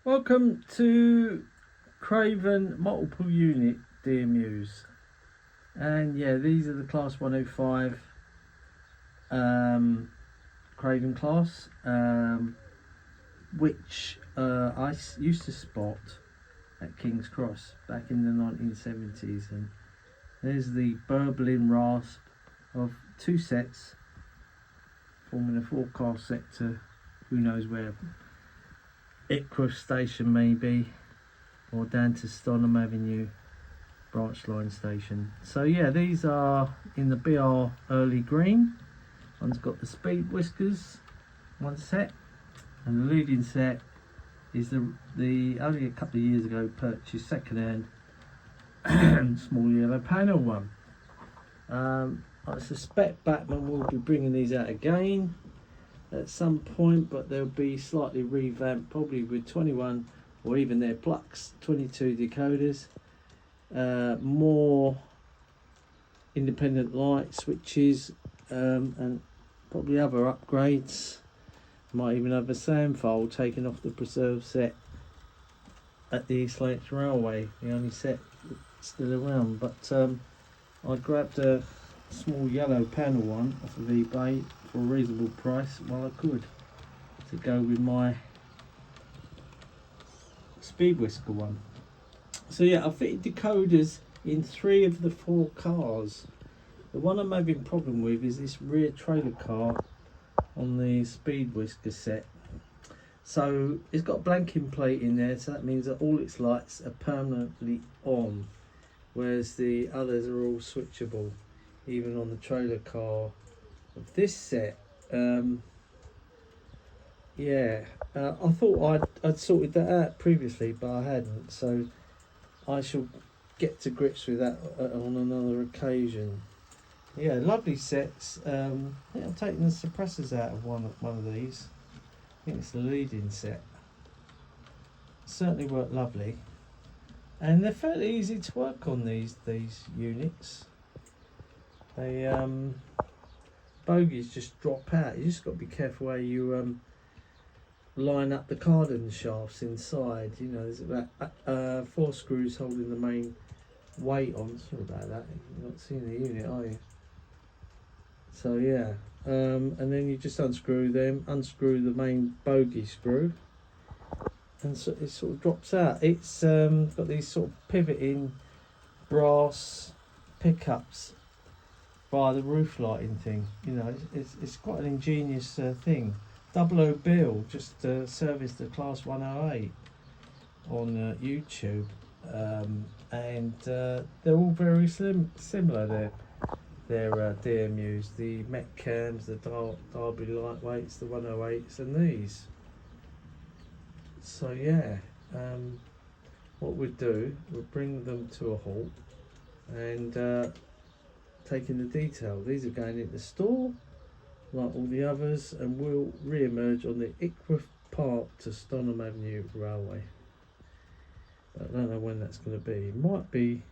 Welcome to Craven multiple unit DMUs, and yeah, these are the class 105 Craven class, which I used to spot at King's Cross back in the 1970s. And there's the burbling rasp of two sets forming a four-car set to who knows where. Ickworth Station maybe, or down to Stonham Avenue branch line station. So yeah, these are in the BR early green. One's got the speed whiskers, one set, and the leading set is the only a couple of years ago purchased second hand small yellow panel one. I suspect Bachmann will be bringing these out again at some point, but they'll be slightly revamped, probably with 21 or even their Plux 22 decoders, more independent light switches, and probably other upgrades. Might even have a soundfold taken off the preserve set at the East Lancs Railway, the only set still around. But I grabbed a small yellow panel one off of eBay for a reasonable price while I could, to go with my speed whisker one. So yeah, I fitted decoders in 3 of the 4 cars. The one I'm having a problem with is this rear trailer car on the speed whisker set. So it's got a blanking plate in there, so that means that all its lights are permanently on, whereas the others are all switchable, even on the trailer car of this set. I thought I'd sorted that out previously, but I hadn't, so I shall get to grips with that on another occasion. Yeah, lovely sets. I think I've taken the suppressors out of one of these. I think it's the leading set. Certainly worked lovely, and they're fairly easy to work on, these units. They bogies just drop out. You just got to be careful where you line up the cardan shafts inside. You know, there's about 4 screws holding the main weight on. Sorry about that, you're not seeing the unit, are you? So yeah, and then you just unscrew them, unscrew the main bogie screw, and so it sort of drops out. It's got these sort of pivoting brass pickups by the roof lighting thing. You know, it's quite an ingenious thing. 00 Bill just serviced the class 108 on YouTube, and they're all very similar. They're DMUs, the Metcams, the Derby lightweights, the 108s, and these. So yeah, what we'll do, we'll bring them to a halt and taking the detail. These are going into the store like all the others, and will re-emerge on the Ickworth Park to Stonham Avenue Railway. But I don't know when that's going to be. It might be,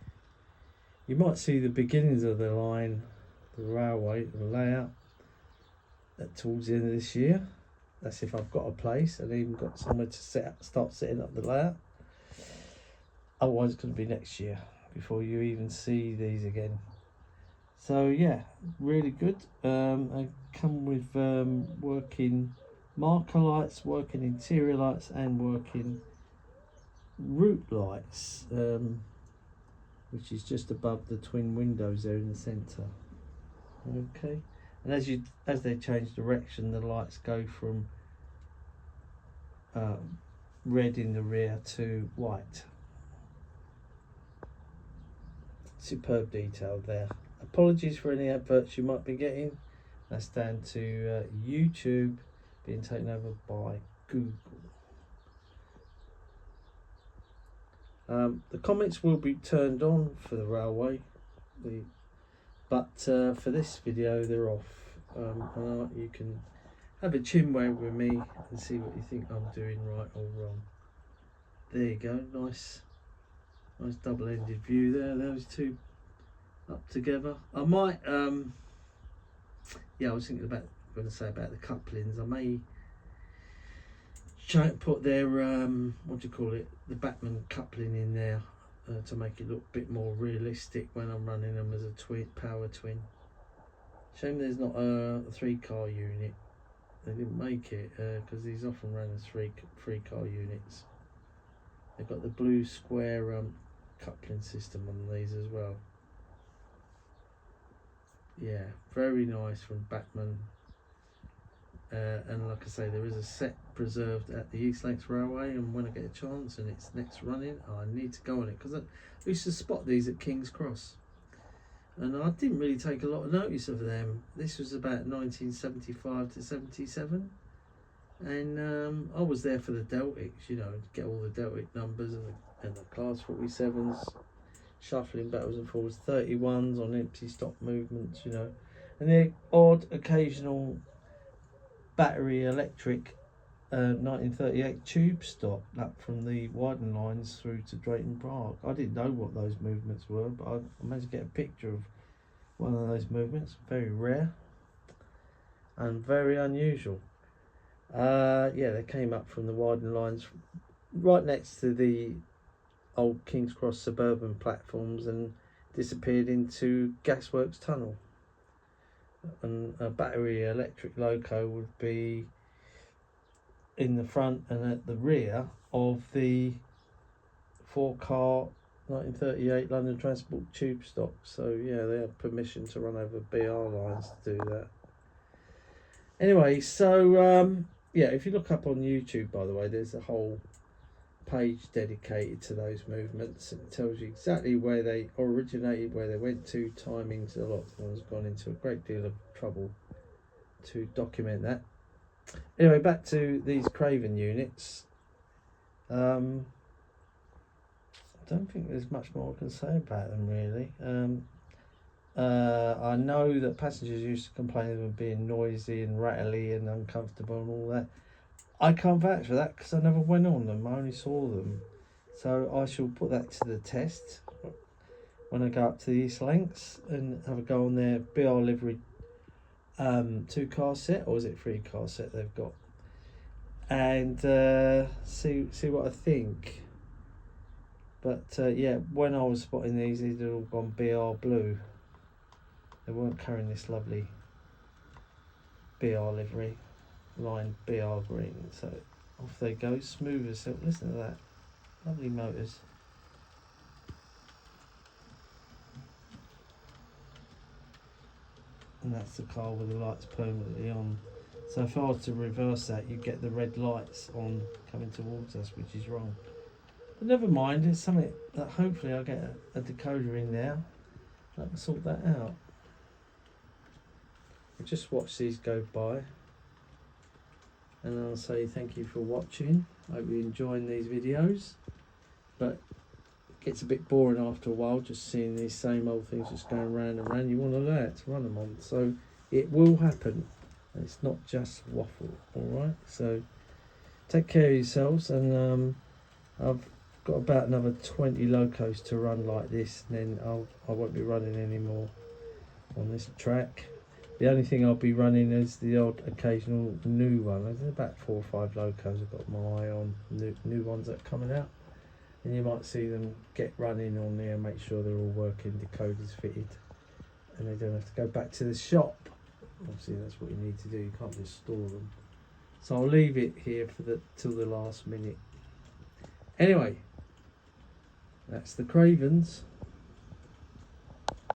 you might see the beginnings of the line, the railway, the layout towards the end of this year. That's if I've got a place and even got somewhere to start setting up the layout. Otherwise it's going to be next year before you even see these again. So yeah, really good. I come with working marker lights, working interior lights, and working route lights, which is just above the twin windows there in the centre. Okay, and as they change direction, the lights go from red in the rear to white. Superb detail there. Apologies for any adverts you might be getting. That's down to YouTube being taken over by Google. The comments will be turned on for the railway, but for this video they're off. You can have a chin wag with me and see what you think I'm doing right or wrong. There you go, nice double-ended view there. Those two up together. I might I was thinking about the couplings. I may put their what do you call it, the Bachmann coupling in there to make it look a bit more realistic when I'm running them as a power twin. Shame there's not a 3-car unit. They didn't make it because these often ran as three car units. They've got the blue square coupling system on these as well. Yeah, very nice from Bachmann. And like I say, there is a set preserved at the East Lancs Railway, and when I get a chance and it's next running, I need to go on it, because I used to spot these at King's Cross and I didn't really take a lot of notice of them. This was about 1975 to 77, and I was there for the Deltics, you know, to get all the Deltic numbers and the Class 47s, shuffling backwards and forwards, 31s on empty stop movements, you know, and the odd occasional battery electric 1938 tube stop up from the Wyden lines through to Drayton Park. I didn't know what those movements were, but I managed to get a picture of one of those movements. Very rare and very unusual. Yeah, they came up from the Wyden lines right next to the old King's Cross suburban platforms and disappeared into Gasworks Tunnel. And a battery electric loco would be in the front and at the rear of the 4-car 1938 London Transport tube stock. So yeah, they have permission to run over BR lines to do that. Anyway, so yeah, if you look up on YouTube, by the way, there's a whole page dedicated to those movements. It tells you exactly where they originated, where they went to, timings. A lot of one's gone into a great deal of trouble to document that. Anyway, back to these Craven units. I don't think there's much more I can say about them really. I know that passengers used to complain of them being noisy and rattly and uncomfortable and all that. I can't vouch for that because I never went on them, I only saw them. So I shall put that to the test when I go up to the East Lancs and have a go on their BR livery 2-car set, or is it 3-car set they've got, and see what I think. But yeah, when I was spotting these had all gone BR blue. They weren't carrying this lovely BR livery, line BR green. So off they go, smooth as silk. Listen to that, lovely motors. And that's the car with the lights permanently on. So if I was to reverse that, you get the red lights on coming towards us, which is wrong. But never mind, it's something that hopefully I'll get a decoder in there. I can sort that out. I'll just watch these go by. And I'll say thank you for watching. I hope you're enjoying these videos. But it gets a bit boring after a while, just seeing these same old things just going round and round. You want to learn to run them on. So it will happen. It's not just waffle, alright? So take care of yourselves, and I've got about another 20 locos to run like this, and then I won't be running anymore on this track. The only thing I'll be running is the odd occasional new one. There's about 4 or 5 locos I've got my eye on, new ones that are coming out. And you might see them get running on there, make sure they're all working, decoders fitted, and they don't have to go back to the shop. Obviously that's what you need to do, you can't just store them. So I'll leave it here for till the last minute. Anyway, that's the Cravens.